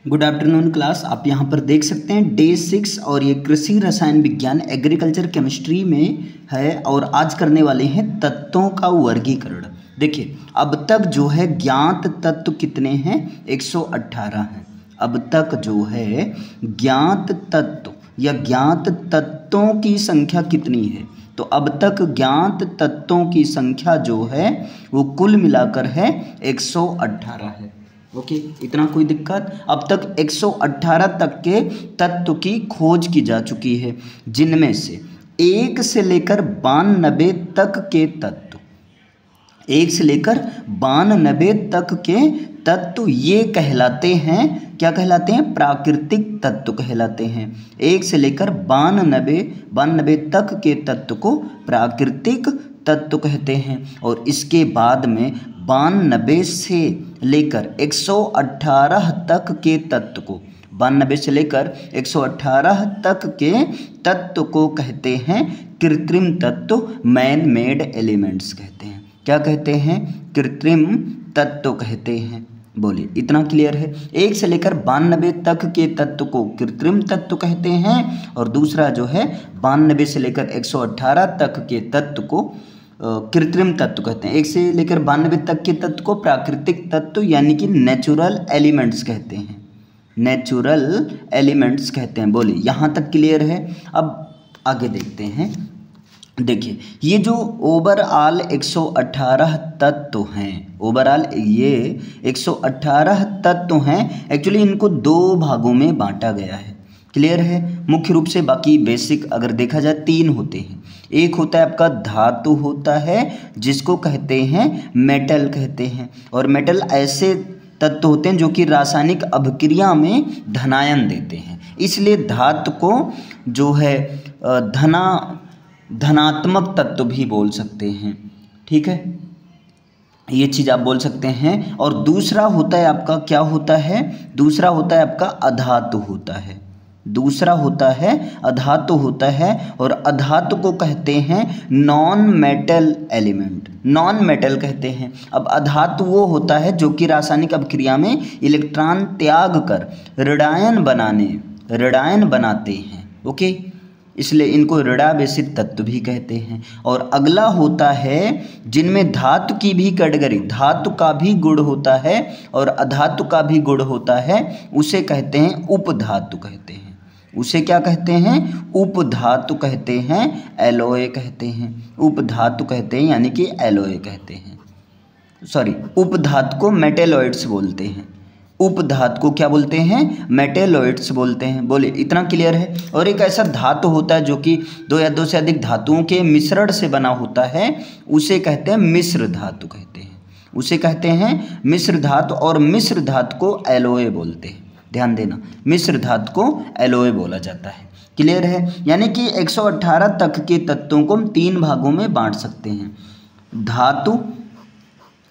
Good afternoon class. आप यहाँ पर देख सकते हैं डे 6 और ये कृषि रसायन विज्ञान एग्रीकल्चर केमिस्ट्री में है और आज करने वाले हैं तत्वों का वर्गीकरण। देखिए अब तक जो है ज्ञात तत्व कितने हैं, 118 हैं। अब तक जो है ज्ञात तत्व या ज्ञात तत्वों की संख्या कितनी है, तो अब तक ज्ञात तत्वों की संख्या जो है वो कुल मिलाकर है 118 है। ओके, इतना कोई दिक्कत। अब तक 118 तक के तत्व की खोज की जा चुकी है, जिनमें से 1 से लेकर 92 तक के तत्व, 1 से लेकर 92 तक के तत्व ये कहलाते हैं, क्या कहलाते हैं, प्राकृतिक तत्व कहलाते हैं। 1 से लेकर 92 तक के तत्व को प्राकृतिक तत्व कहते हैं। और इसके बाद में 92 से लेकर 118 तक के तत्व को, 92 से लेकर 118 तक के तत्व को कहते हैं कृत्रिम तत्व, मैन मेड एलिमेंट्स कहते हैं। क्या कहते हैं, कृत्रिम तत्व कहते हैं। बोलिए, इतना क्लियर है। 1 से लेकर 92 तक के तत्व को कृत्रिम तत्व कहते हैं और दूसरा जो है 92 से लेकर 118 तक के तत्व को कृत्रिम तत्व कहते हैं। 1 से लेकर 92 तक के तत्व को प्राकृतिक तत्व यानी कि नेचुरल एलिमेंट्स कहते हैं, नेचुरल एलिमेंट्स कहते हैं। बोलिए, यहाँ तक क्लियर है। अब आगे देखते हैं। देखिए ये जो ओवरऑल 118 तत्व हैं, ओवरऑल ये 118 तत्व हैं, एक्चुअली इनको 2 भागों में बांटा गया है। क्लियर है। मुख्य रूप से बाकी बेसिक अगर देखा जाए 3 होते हैं। एक होता है आपका धातु होता है जिसको कहते हैं मेटल कहते हैं, और मेटल ऐसे तत्व होते हैं जो कि रासायनिक अभिक्रिया में धनायन देते हैं, इसलिए धातु को जो है धनात्मक तत्व भी बोल सकते हैं। ठीक है, ये चीज़ आप बोल सकते हैं। और दूसरा होता है आपका, क्या होता है, दूसरा होता है आपका अधातु होता है, दूसरा होता है अधातु होता है, और अधातु को कहते हैं non metal element, non metal कहते हैं। अब अधातु वो होता है जो कि रासायनिक अभिक्रिया में इलेक्ट्रॉन त्याग कर ऋणायन बनाते हैं। ओके, इसलिए इनको ऋणावेशित तत्व भी कहते हैं। और अगला होता है जिनमें धातु की भी कैटेगरी, धातु का भी गुण होता है और अधातु का भी गुण होता है, उसे कहते हैं उपधातु कहते हैं। उसे क्या कहते हैं, उपधातु कहते हैं, एलॉय कहते हैं, उपधातु कहते हैं यानी कि एलॉय कहते हैं। सॉरी, उपधातु को मेटेलॉइड्स बोलते हैं, उपधातु को क्या बोलते हैं, मेटेलॉइड्स बोलते हैं। बोले, इतना क्लियर है। और एक ऐसा धातु होता है जो कि 2 या 2 से अधिक धातुओं के मिश्रण से बना होता है, उसे कहते हैं मिश्र धातु कहते हैं, उसे कहते हैं मिश्र धातु। और मिश्र धातु को एलॉय बोलते हैं, ध्यान देना, मिश्र धातु को एलॉय बोला जाता है। क्लियर है। यानी कि 118 तक के तत्वों को हम 3 भागों में बांट सकते हैं, धातु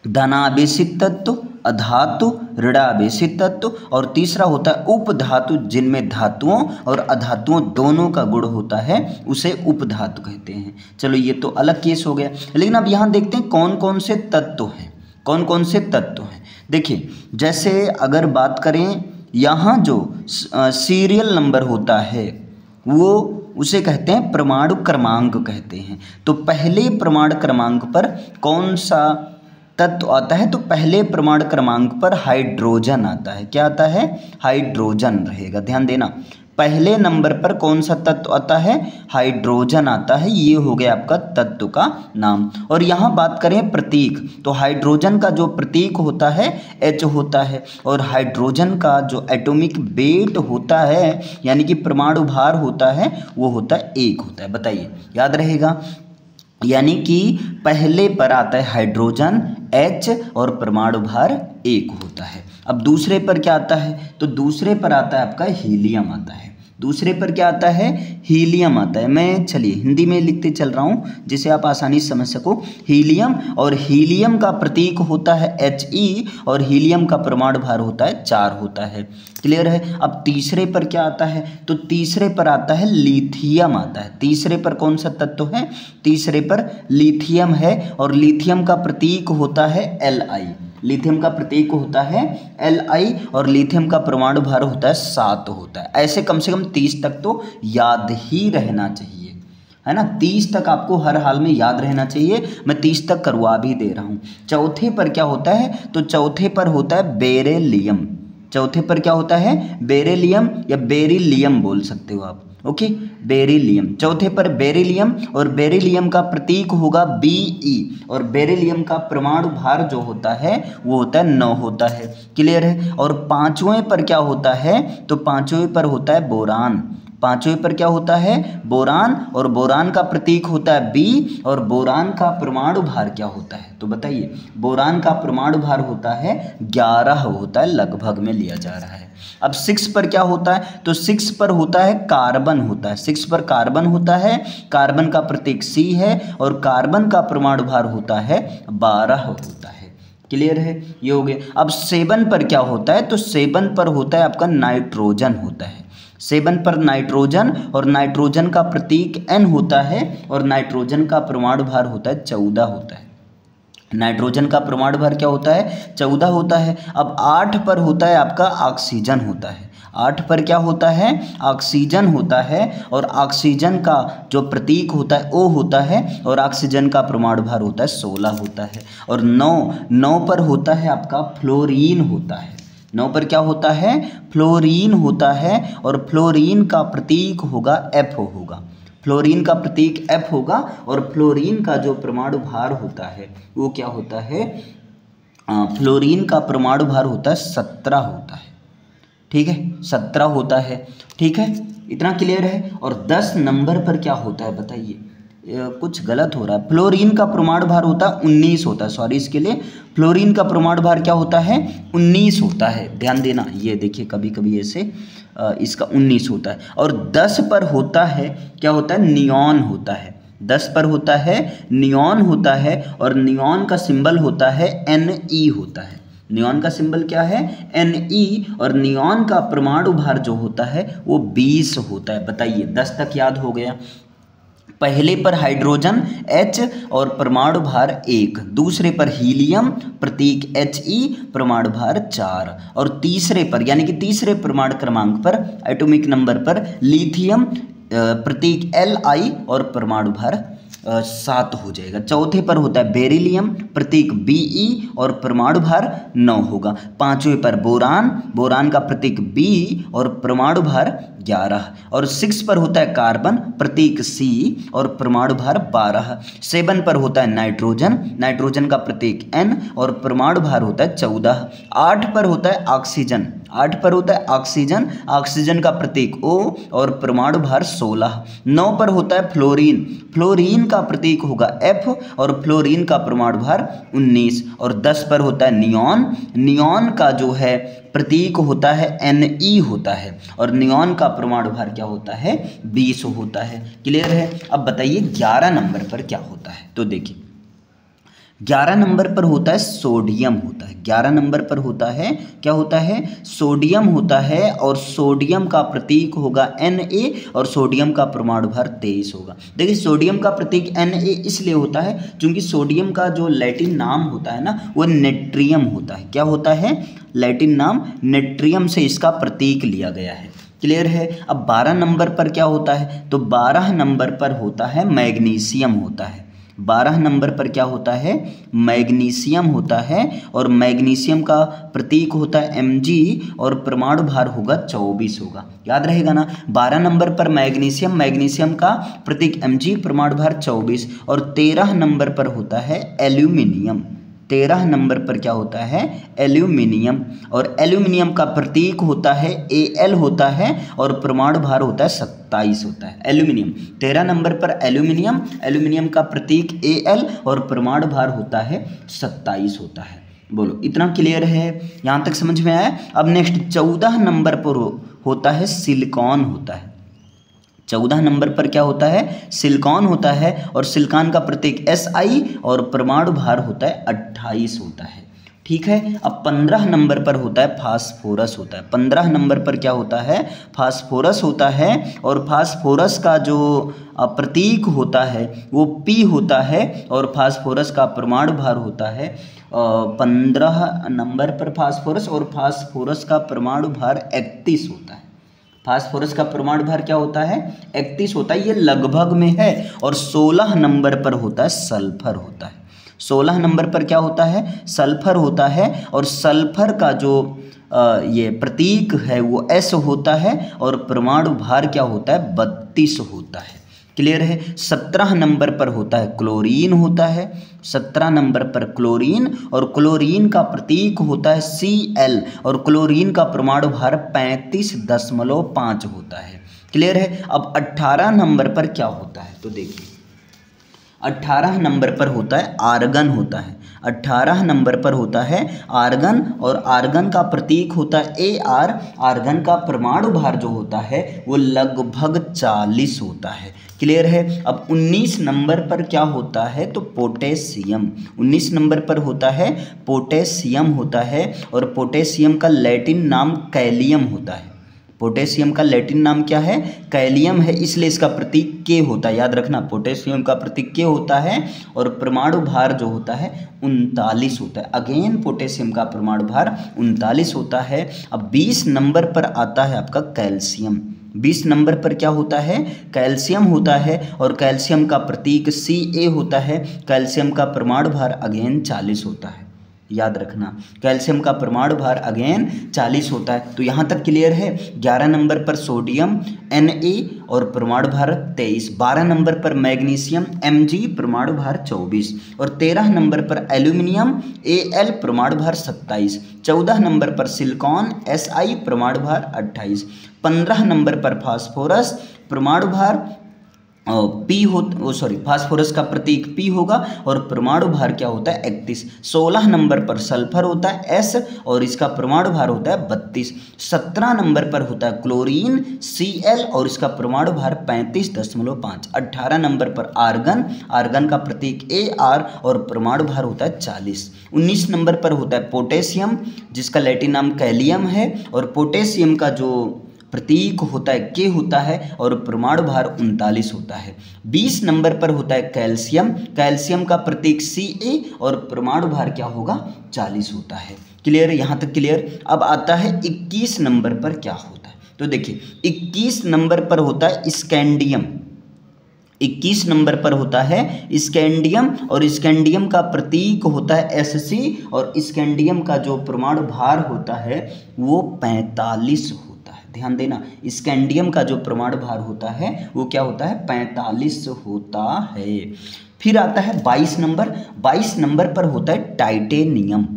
धनावेशित तत्व, अधातु ऋणावेशित तत्व, और तीसरा होता है उपधातु जिनमें धातुओं और अधातुओं दोनों का गुण होता है, उसे उपधातु कहते हैं। चलो ये तो अलग केस हो गया, लेकिन अब यहाँ देखते हैं कौन कौन से तत्व हैं, कौन कौन से तत्व हैं। देखिए जैसे अगर बात करें, यहाँ जो सीरियल नंबर होता है वो उसे कहते हैं परमाणु क्रमांक कहते हैं। तो पहले परमाणु क्रमांक पर कौन सा तत्व आता है, तो पहले परमाणु क्रमांक पर हाइड्रोजन आता है। क्या आता है, हाइड्रोजन रहेगा, ध्यान देना। पहले नंबर पर कौन सा तत्व आता है, हाइड्रोजन आता है। ये हो गया आपका तत्व का नाम। और यहाँ बात करें प्रतीक, तो हाइड्रोजन का जो प्रतीक होता है H होता है, और हाइड्रोजन का जो एटॉमिक वेट होता है यानी कि परमाणु भार होता है वो होता है 1 होता है। बताइए, याद रहेगा। यानी कि पहले पर आता है हाइड्रोजन H और परमाणु भार 1 होता है। अब दूसरे पर क्या आता है, तो दूसरे पर आता है आपका हीलियम आता है। दूसरे पर क्या आता है, हीलियम आता है। मैं चलिए हिंदी में लिखते चल रहा हूँ जिसे आप आसानी से समझ सको। हीलियम, और हीलियम का प्रतीक होता है He, और हीलियम का परमाणु भार होता है 4 होता है। क्लियर है। अब तीसरे पर क्या आता है, तो तीसरे पर आता है लिथियम आता है। तीसरे पर कौन सा तत्व है, तीसरे पर लिथियम है, और लिथियम का प्रतीक होता है Li। लिथियम का प्रतीक होता है Li और लिथियम का परमाणु भार होता है 7 होता है। ऐसे कम से कम 30 तक तो याद ही रहना चाहिए, है ना। 30 तक आपको हर हाल में याद रहना चाहिए, मैं 30 तक करवा भी दे रहा हूँ। चौथे पर क्या होता है, तो चौथे पर होता है बेरिलियम। चौथे पर क्या होता है, बेरिलियम या बेरिलियम बोल सकते हो आप, ओके, बेरिलियम। चौथे पर बेरिलियम, और बेरिलियम का प्रतीक होगा Be, और बेरिलियम का परमाणु भार जो होता है वो होता है 9 होता है, क्लियर है। और पांचवें पर क्या होता है, तो पांचवें पर होता है बोरान। पांचवें पर क्या होता है, बोरान, और बोरान का प्रतीक होता है B, और बोरान का परमाणु भार क्या होता है, तो बताइए। बोरान का परमाणु भार होता है 11 होता है, लगभग में लिया जा रहा है। अब 6 पर क्या होता है, तो 6 पर होता है कार्बन होता है। 6 पर कार्बन होता है, कार्बन का प्रतीक C है, और कार्बन का परमाणु भार होता है 12 होता है, क्लियर है, ये हो गया। अब 7 पर क्या होता है, तो 7 पर होता है आपका नाइट्रोजन होता है। 7 पर नाइट्रोजन, और नाइट्रोजन का प्रतीक N होता है, और नाइट्रोजन का परमाणु भार होता है 14 होता है। नाइट्रोजन का परमाणु भार क्या होता है, 14 होता है। अब 8 पर होता है आपका ऑक्सीजन होता है। 8 पर क्या होता है, ऑक्सीजन होता है, और ऑक्सीजन का जो प्रतीक होता है O होता है, और ऑक्सीजन का परमाणु भार होता है 16 होता है। और 9 पर होता है आपका फ्लोरीन होता है। 9 पर क्या होता है, फ्लोरीन होता है, और फ्लोरीन का प्रतीक होगा F होगा। फ्लोरीन का प्रतीक F होगा, और फ्लोरीन का जो परमाणु भार होता है वो क्या होता है, फ्लोरीन का परमाणु भार होता है 17 होता है, ठीक है, 17 होता है, ठीक है, इतना क्लियर है। और 10 नंबर पर क्या होता है बताइए, कुछ गलत हो रहा है। फ्लोरीन का परमाणु भार होता है 19 होता है, सॉरी इसके लिए। फ्लोरीन का परमाणु भार क्या होता है, 19 होता है, ध्यान देना, ये देखिए कभी कभी ऐसे इसका 19 होता है। और 10 पर होता है क्या होता है, नियॉन होता है। 10 पर होता है नियॉन होता है, और नियॉन का सिंबल होता है Ne होता है। नियॉन का सिंबल क्या है, Ne, और नियॉन का परमाणु भार जो होता है वो 20 होता है। बताइए 10 तक याद हो गया। पहले पर हाइड्रोजन H और परमाणु भार 1, दूसरे पर हीलियम प्रतीक He परमाणु भार 4, और तीसरे पर यानी कि तीसरे परमाणु क्रमांक पर एटॉमिक नंबर पर लिथियम प्रतीक Li और परमाणु भार 7 हो जाएगा। चौथे पर होता है बेरिलियम प्रतीक Be और परमाणु भार 9 होगा। पांचवें पर बोरान, बोरान का प्रतीक B और परमाणु भार 11, और 6 पर होता है कार्बन प्रतीक C और परमाणु भार 12। 7 पर होता है नाइट्रोजन, नाइट्रोजन का प्रतीक N और परमाणु भार होता है 14। 8 पर होता है ऑक्सीजन, 8 पर होता है ऑक्सीजन, ऑक्सीजन का प्रतीक O और परमाणु भार 16। 9 पर होता है फ्लोरीन, फ्लोरीन का प्रतीक होगा F और फ्लोरीन का परमाणु भार 19। और 10 पर होता है नियॉन, नियॉन का जो है प्रतीक होता है Ne होता है, और नियॉन का परमाणु भार क्या होता है 20 होता है। क्लियर है। अब बताइए 11 नंबर पर क्या होता है, तो देखिए 11 नंबर पर होता है सोडियम होता है। 11 नंबर पर होता है क्या होता है, सोडियम होता है, और सोडियम का प्रतीक होगा Na और सोडियम का परमाणु भार 23 होगा। देखिए सोडियम का प्रतीक Na इसलिए होता है क्योंकि सोडियम का जो लैटिन नाम होता है ना वो नेट्रियम होता है। क्या होता है, लैटिन नाम नेट्रियम से इसका प्रतीक लिया गया है। क्लियर है। अब 12 नंबर पर क्या होता है, तो 12 नंबर पर होता है मैग्नीशियम होता है। 12 नंबर पर क्या होता है, मैग्नीशियम होता है, और मैग्नीशियम का प्रतीक होता है Mg और परमाणु भार होगा 24 होगा। याद रहेगा ना। 12 नंबर पर मैग्नीशियम, मैग्नीशियम का प्रतीक Mg, परमाणु भार 24। और 13 नंबर पर होता है एल्यूमिनियम। 13 नंबर पर क्या होता है, एल्यूमिनियम, और एल्यूमिनियम का प्रतीक होता है Al होता है, और परमाणु भार होता है 27 होता है। एल्यूमिनियम 13 नंबर पर एल्यूमिनियम, एल्यूमिनियम का प्रतीक Al और परमाणु भार होता है 27 होता है। बोलो इतना क्लियर है, यहाँ तक समझ में आया। अब नेक्स्ट 14 नंबर पर होता है सिलिकॉन होता है। 14 नंबर पर क्या होता है, सिलिकॉन होता है, और सिलिकॉन का प्रतीक Si और परमाणु भार होता है 28 होता है। ठीक है। अब 15 नंबर पर होता है फास्फोरस होता है। 15 नंबर पर क्या होता है? फास्फोरस होता है। और फास्फोरस का जो प्रतीक होता है वो P होता है और फास्फोरस का परमाणु भार होता है 15 नंबर पर फास्फोरस, और फास्फोरस का परमाणु भार 31 होता है। फास्फोरस का परमाणु भार क्या होता है? 31 होता है, ये लगभग में है। और 16 नंबर पर होता है सल्फर होता है। 16 नंबर पर क्या होता है? सल्फर होता है। और सल्फर का जो ये प्रतीक है वो S होता है और परमाणु भार क्या होता है? 32 होता है। क्लियर है। 17 नंबर पर होता है क्लोरीन होता है। 17 नंबर पर क्लोरीन, और क्लोरीन का प्रतीक होता है Cl, और क्लोरीन का परमाणु भार 35.5 होता है। क्लियर है। अब 18 नंबर पर क्या होता है? तो देखिए 18 नंबर पर होता है आर्गन होता है। 18 नंबर पर होता है आर्गन, और आर्गन का प्रतीक होता है Ar। आर्गन का परमाणु भार जो होता है वो लगभग 40 होता है। क्लियर है। अब 19 नंबर पर क्या होता है? तो पोटेशियम। 19 नंबर पर होता है पोटेशियम होता है, और पोटेशियम का लैटिन नाम कैलियम होता है। पोटेशियम का लैटिन नाम क्या है? कैलियम है, इसलिए इसका प्रतीक के होता है। याद रखना, पोटेशियम का प्रतीक के होता है और परमाणु भार जो होता है 39 होता है। अगेन पोटेशियम का परमाणु भार 39 होता है। अब 20 नंबर पर आता है आपका कैल्शियम। 20 नंबर पर क्या होता है? कैल्शियम होता है, और कैल्शियम का प्रतीक Ca होता है। कैल्शियम का परमाणु भार अगेन 40 होता है। याद रखना, कैल्शियम का परमाणु भार अगेन 40 होता है। तो यहाँ तक क्लियर है। 11 नंबर पर सोडियम Na और परमाणु भार 23। 12 नंबर पर मैग्नीशियम Mg परमाणु भार 24, और 13 नंबर पर एल्यूमिनियम Al परमाणु भार 27। 14 नंबर पर सिलिकॉन Si परमाणु भार 28। 15 नंबर पर फास्फोरस परमाणु भार फास्फोरस का प्रतीक P होगा और परमाणु भार क्या होता है? 31। 16 नंबर पर सल्फर होता है S, और इसका परमाणु भार होता है 32। 17 नंबर पर होता है क्लोरीन Cl, और इसका परमाणु भार 35.5। 18 नंबर पर आर्गन, आर्गन का प्रतीक Ar और परमाणु भार होता है 40। 19 नंबर पर होता है पोटेशियम, जिसका लैटिन नाम कैलियम है, और पोटेशियम का जो प्रतीक होता है के होता है और परमाणु भार 39 होता है। 20 नंबर पर होता है कैल्शियम, कैल्शियम का प्रतीक Ca और परमाणु भार क्या होगा? 40 होता है। क्लियर है, यहाँ तक क्लियर। अब आता है 21 नंबर पर क्या होता है? तो देखिए 21 नंबर पर होता है स्कैंडियम। 21 नंबर पर होता है स्कैंडियम, और स्कैंडियम का प्रतीक होता है Sc, और स्कैंडियम का जो परमाणु भार होता है वो 45 होता है। ध्यान देना, स्कैंडियम का जो परमाणु भार होता है वो क्या होता है? 45 होता है। फिर आता है 22 नंबर। 22 नंबर पर होता है टाइटेनियम।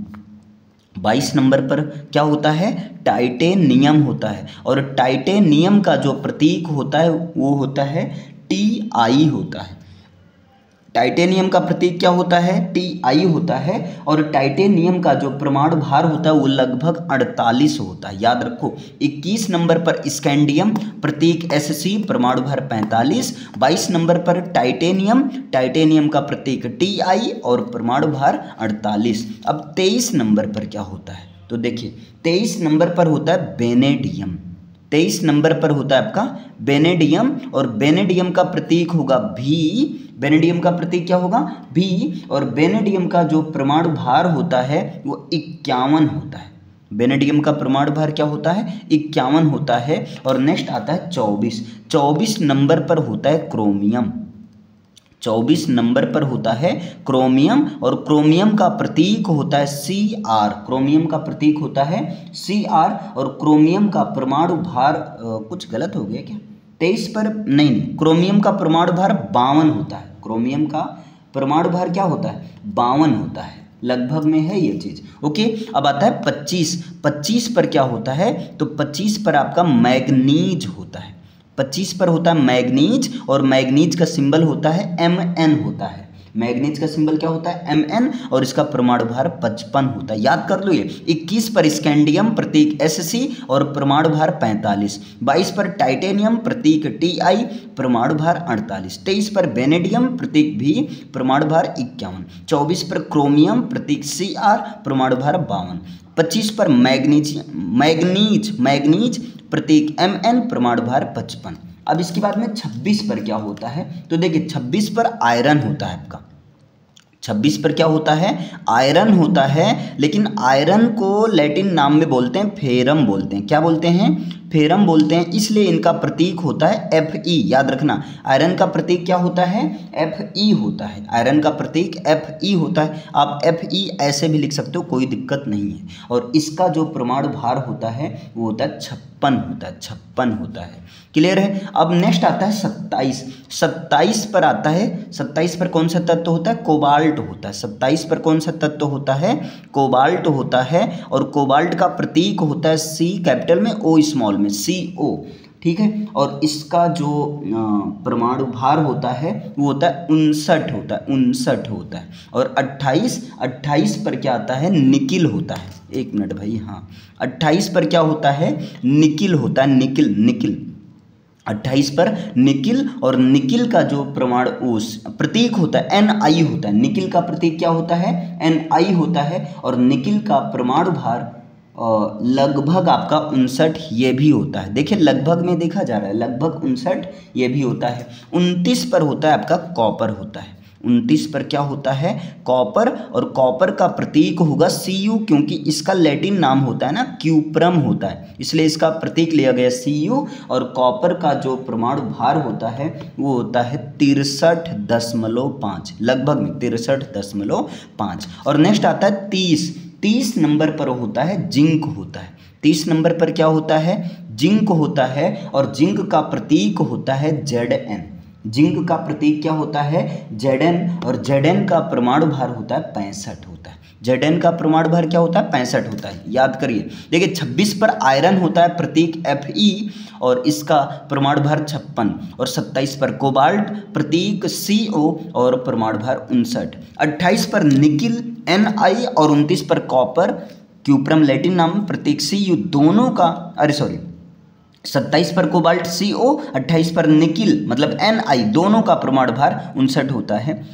22 नंबर पर क्या होता है? टाइटेनियम होता है, और टाइटेनियम का जो प्रतीक होता है वो होता है Ti होता है। टाइटेनियम का प्रतीक क्या होता है? Ti होता है, और टाइटेनियम का जो परमाणु भार होता है वो लगभग 48 होता है। याद रखो, 21 नंबर पर स्कैंडियम, प्रतीक Sc, परमाणु भार 45। 22 नंबर पर टाइटेनियम, टाइटेनियम का प्रतीक Ti और परमाणु भार 48। अब 23 नंबर पर क्या होता है? तो देखिए 23 नंबर पर होता है बेनेडियम। 23 नंबर पर होता है आपका बेनेडियम, और बेनेडियम का प्रतीक होगा V। बेनेडियम का प्रतीक क्या होगा? V, और बेनेडियम का जो परमाणु भार होता है वो 51 होता है। बेनेडियम का परमाणु भार क्या होता है? 51 होता है। और नेक्स्ट आता है 24। 24 नंबर पर होता है क्रोमियम। 24 नंबर पर होता है क्रोमियम, और क्रोमियम का प्रतीक होता है Cr। क्रोमियम का प्रतीक होता है Cr, और क्रोमियम का परमाणु भार कुछ गलत हो गया क्या? 23 पर नहीं, क्रोमियम का परमाणु भार 52 होता है। क्रोमियम का परमाणु भार क्या होता है? 52 होता है। लगभग में है ये चीज। ओके, अब आता है 25। 25 पर क्या होता है? तो 25 पर आपका मैग्नीज होता है। 25 पर होता है मैग्नीज, और मैग्नीज का सिंबल होता है Mn होता है। मैग्नीज का सिंबल क्या होता है Mn और इसका परमाणु भार 55 होता है। याद कर लो ये 21 पर स्कैंडियम प्रतीक Sc और परमाणु भार 45, 22 पर टाइटेनियम प्रतीक Ti परमाणु भार 48, 23 पर वेनेडियम प्रतीक V परमाणु भार 51, 24 पर क्रोमियम प्रतीक Cr परमाणु भार 52, 25 पर मैग्नीज प्रतीक Mn परमाणु भार 55। अब इसके बाद में 26 पर क्या होता है, तो देखिए 26 पर आयरन होता है आपका। 26 पर क्या होता है, आयरन होता है, लेकिन आयरन को लैटिन नाम में बोलते हैं फेरम बोलते हैं। क्या बोलते हैं, फेरम बोलते हैं, इसलिए इनका प्रतीक होता है Fe। याद रखना आयरन का प्रतीक क्या होता है, Fe होता है। आयरन का प्रतीक Fe होता है। आप Fe ऐसे भी लिख सकते हो, कोई दिक्कत नहीं है। और इसका जो परमाणु भार होता है वो होता है 56 होता है, 56 होता है। क्लियर है। अब नेक्स्ट आता है 27। 27 पर आता है, 27 पर कौन सा तत्व होता है, कोबाल्ट होता है। 27 पर कौन सा तत्व होता है, कोबाल्ट होता है। और कोबाल्ट का प्रतीक होता है C कैपिटल में O स्मॉल में, CO। ठीक है। और इसका जो परमाणु भार होता है वो होता है 59 होता है, 59 होता है। और 28 पर क्या आता है, निकिल होता है। एक मिनट भाई, हाँ 28 पर क्या होता है, निकिल होता है, निकिल 28 पर निकिल। और निकिल का जो परमाणु प्रतीक होता है Ni होता है। निकिल का प्रतीक क्या होता है, Ni होता है। और निकिल का परमाणु भार लगभग आपका 59 ये भी होता है। देखिए लगभग में देखा जा रहा है, लगभग 59 ये भी होता है। 29 पर होता है आपका कॉपर होता है। 29 पर क्या होता है, कॉपर। और कॉपर का प्रतीक होगा Cu, क्योंकि इसका लैटिन नाम होता है ना क्यूप्रम होता है, इसलिए इसका प्रतीक लिया गया Cu। और कॉपर का जो परमाणु भार होता है वो होता है 63.5, लगभग में 63.5। और नेक्स्ट आता है 30 नंबर पर होता है जिंक होता है। 30 नंबर पर क्या होता है, जिंक होता है। और जिंक का प्रतीक होता है Zn। जिंक का प्रतीक क्या होता है, Zn। और Zn का परमाणु भार होता है 65 होता है। Zn का परमाणु भार क्या होता है, 65 होता है। याद करिए। देखिए 26 पर आयरन होता है प्रतीक Fe और इसका परमाणु भार 56। और 27 पर कोबाल्ट प्रतीक CO और परमाणु भार 59। 28 पर निकिल Ni और 29 पर कॉपर क्यूप्रम लैटिन नाम प्रतीक Cu दोनों का, 27 पर कोबाल्ट CO, 28 पर निकिल मतलब Ni दोनों का परमाणु भार 59 होता है।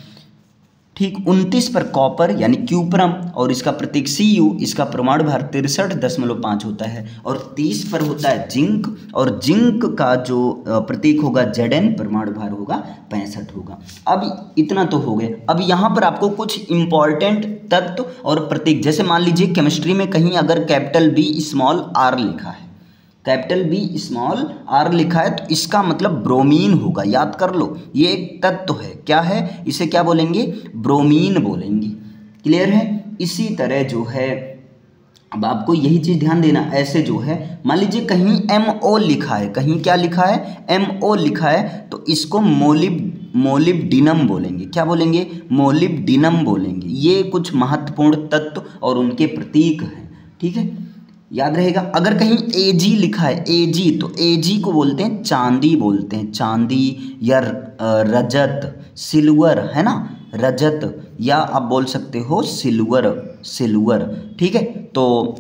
ठीक। 29 पर कॉपर यानी क्यूप्रम और इसका प्रतीक Cu, इसका परमाणु भार 63.5 होता है। और 30 पर होता है जिंक और जिंक का जो प्रतीक होगा Zn, परमाणु भार होगा 65 होगा। अब इतना तो हो गए। अब यहाँ पर आपको कुछ इंपॉर्टेंट तत्व और प्रतीक, जैसे मान लीजिए केमिस्ट्री में कहीं अगर कैपिटल B स्मॉल r लिखा है, कैपिटल B स्मॉल r लिखा है, तो इसका मतलब ब्रोमीन होगा। याद कर लो, ये एक तत्व है। क्या है, इसे क्या बोलेंगे, ब्रोमीन बोलेंगे। क्लियर है। इसी तरह जो है, अब आपको यही चीज़ ध्यान देना, ऐसे जो है मान लीजिए कहीं MO लिखा है, कहीं क्या लिखा है, MO लिखा है, तो इसको मोलिब्डिनम बोलेंगे। क्या बोलेंगे, मोलिब्डिनम बोलेंगे। ये कुछ महत्वपूर्ण तत्व और उनके प्रतीक हैं। ठीक है, याद रहेगा। अगर कहीं Ag लिखा है, Ag, तो Ag को बोलते हैं चांदी, बोलते हैं चांदी या रजत, सिल्वर है ना, रजत, या आप बोल सकते हो सिल्वर। ठीक है। तो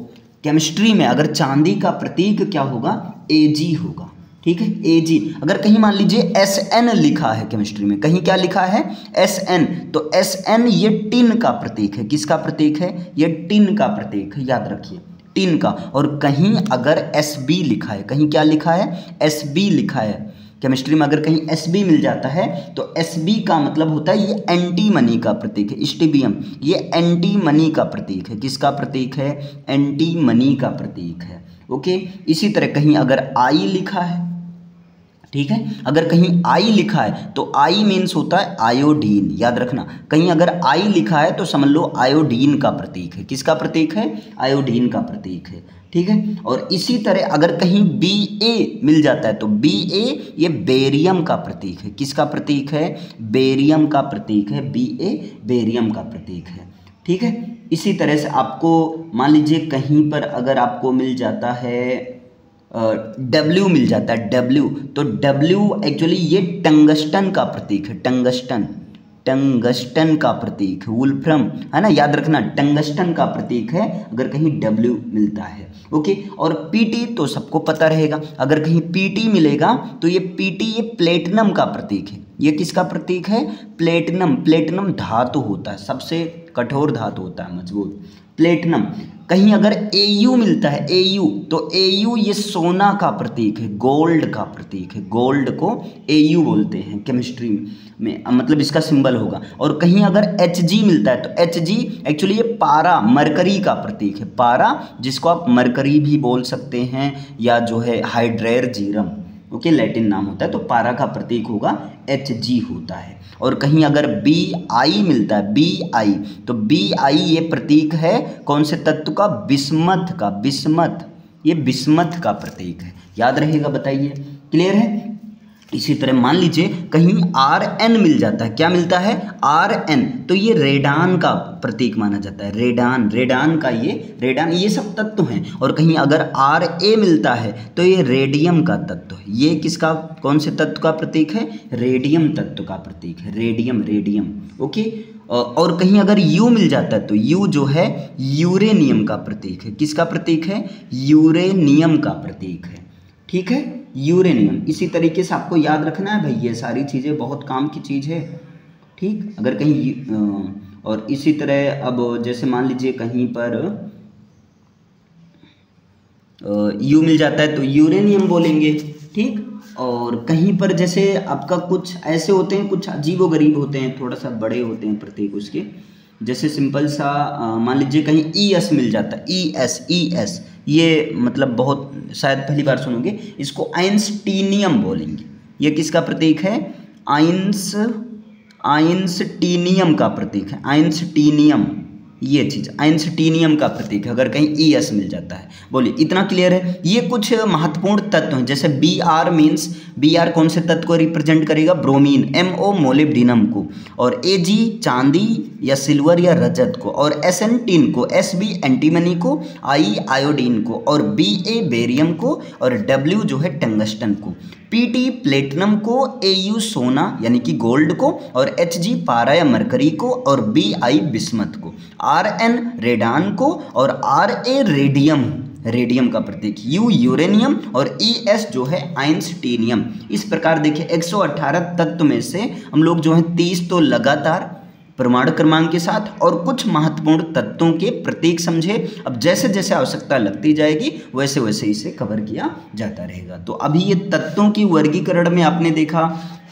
केमिस्ट्री में अगर चांदी का प्रतीक क्या होगा, Ag होगा। ठीक है, Ag। अगर कहीं मान लीजिए Sn लिखा है केमिस्ट्री में, कहीं क्या लिखा है, Sn, तो Sn ये टिन का प्रतीक है। किसका प्रतीक है, ये टिन का प्रतीक है, याद रखिए, टिन का। और कहीं अगर Sb लिखा है, कहीं क्या लिखा है, Sb लिखा है केमिस्ट्री में, अगर कहीं Sb मिल जाता है तो Sb का मतलब होता है ये एंटीमनी का प्रतीक है, स्टेबियम, ये एंटीमनी का प्रतीक है। किसका प्रतीक है, एंटीमनी का प्रतीक है। ओके। इसी तरह कहीं अगर I लिखा है, ठीक है, अगर कहीं I लिखा है तो I मीन्स होता है आयोडीन। याद रखना, कहीं अगर I लिखा है तो समझ लो आयोडीन का प्रतीक है। किसका प्रतीक है, आयोडीन का प्रतीक है। ठीक है। और इसी तरह अगर कहीं Ba मिल जाता है तो Ba ये बेरियम का प्रतीक है। किसका प्रतीक है, बेरियम का प्रतीक है, Ba बेरियम का प्रतीक है। ठीक है। इसी तरह से आपको मान लीजिए कहीं पर अगर आपको मिल जाता है W मिल जाता है, W, तो W एक्चुअली ये टंगस्टन का प्रतीक है, टंगस्टन। टंगस्टन का प्रतीक है, वुल्फ्रम है ना, याद रखना टंगस्टन का प्रतीक है अगर कहीं W मिलता है। ओके, और Pt तो सबको पता रहेगा, अगर कहीं Pt मिलेगा तो ये Pt ये प्लेटिनम का प्रतीक है। ये किसका प्रतीक है? प्लेटिनम। प्लेटिनम धातु होता है, सबसे कठोर धातु होता है, मजबूत, प्लेटिनम। कहीं अगर Au मिलता है, Au, तो Au ये सोना का प्रतीक है, गोल्ड का प्रतीक है, गोल्ड को Au बोलते हैं केमिस्ट्री में, मतलब इसका सिंबल होगा। और कहीं अगर Hg मिलता है तो Hg एक्चुअली ये पारा, मरकरी का प्रतीक है, पारा, जिसको आप मरकरी भी बोल सकते हैं या जो है हाइड्रेरजीरम, ओके, लैटिन नाम होता है, तो पारा का प्रतीक होगा Hg होता है। और कहीं अगर Bi मिलता है, Bi, तो Bi ये प्रतीक है कौन से तत्व का? बिस्मथ का, बिस्मथ, ये बिस्मथ का प्रतीक है, याद रहेगा, बताइए, क्लियर है। इसी तरह मान लीजिए कहीं Rn मिल जाता है, क्या मिलता है? Rn, तो ये रेडान का प्रतीक माना जाता है, रेडान, रेडान का ये, रेडान, ये सब तत्व हैं। और कहीं अगर Ra मिलता है तो ये रेडियम का तत्व है, ये किसका, कौन से तत्व का प्रतीक है? रेडियम तत्व का प्रतीक है, रेडियम, रेडियम, ओके। और कहीं अगर U मिल जाता है तो U जो है यूरेनियम का प्रतीक है, किसका प्रतीक है? यूरेनियम का प्रतीक है, ठीक है, यूरेनियम। इसी तरीके से आपको याद रखना है भाई, ये सारी चीज़ें बहुत काम की चीज़ है, ठीक। अगर कहीं और इसी तरह अब जैसे मान लीजिए कहीं पर U मिल जाता है तो यूरेनियम बोलेंगे, ठीक। और कहीं पर जैसे आपका कुछ ऐसे होते हैं, कुछ अजीबोगरीब होते हैं, थोड़ा सा बड़े होते हैं प्रतीक उसके, जैसे सिंपल सा मान लीजिए कहीं ES मिल जाता है, ES, ये मतलब बहुत शायद पहली बार सुनोगे, इसको आइंस्टीनियम बोलेंगे। ये किसका प्रतीक है? आइंस्टीनियम का प्रतीक है, आइंस्टीनियम, ये चीज़ आइंस्टीनियम का प्रतीक है अगर कहीं ES मिल जाता है। बोलिए, इतना क्लियर है। ये कुछ महत्वपूर्ण तत्व हैं, जैसे Br मीन्स, Br कौन से तत्व को रिप्रेजेंट करेगा? ब्रोमीन, MO मोलिब्डेनम को, और Ag चांदी या सिल्वर या रजत को, और Sn टिन को, Sb एंटीमनी को, I आयोडीन को, और Ba बेरियम को, और W जो है टंगस्टन को, Pt प्लेटिनम को, Au सोना यानी कि गोल्ड को, और Hg पारा या मरकरी को, और Bi बिस्मथ को, Rn रेडान को, और Ra रेडियम, रेडियम का प्रतीक, U यूरेनियम, और ES जो है आइंस्टीनियम। इस प्रकार देखिए 118 तत्व में से हम लोग जो है 30 तो लगातार प्रमाण क्रमांक के साथ और कुछ महत्वपूर्ण तत्वों के प्रतीक समझे। अब जैसे जैसे आवश्यकता लगती जाएगी वैसे वैसे इसे कवर किया जाता रहेगा। तो अभी ये तत्वों की वर्गीकरण में आपने देखा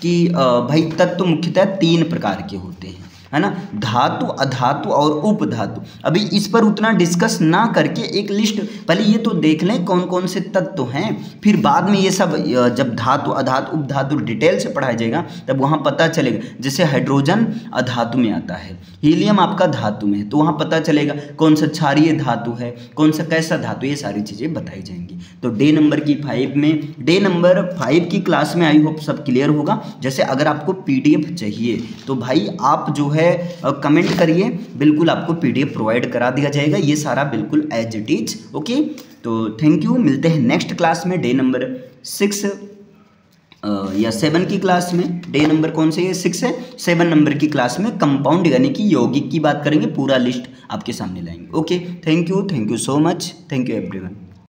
कि भाई तत्व मुख्यतः 3 प्रकार के होते हैं, है ना, धातु, अधातु और उपधातु। अभी इस पर उतना डिस्कस ना करके एक लिस्ट पहले ये तो देख लें कौन कौन से तत्व हैं, फिर बाद में ये सब जब धातु, अधातु, उपधातु डिटेल से पढ़ाया जाएगा तब वहाँ पता चलेगा। जैसे हाइड्रोजन अधातु में आता है, हीलियम आपका धातु में है, तो वहाँ पता चलेगा कौन सा क्षारीय धातु है, कौन सा कैसा धातु, ये सारी चीज़ें बताई जाएंगी। तो डे नंबर 5 की क्लास में आई होप सब क्लियर होगा। जैसे अगर आपको PDF चाहिए तो भाई आप जो है कमेंट करिए, बिल्कुल आपको PDF प्रोवाइड करा दिया जाएगा, ये सारा बिल्कुल एज इट इज, ओके। तो थैंक यू, मिलते हैं नेक्स्ट क्लास में डे नंबर 6 या 7 की क्लास में। डे नंबर कौन से है? 6 है। 7 नंबर की क्लास में कंपाउंड यानी कि यौगिक की बात करेंगे, पूरा लिस्ट आपके सामने लाएंगे। Okay, thank you so much, thank you everyone.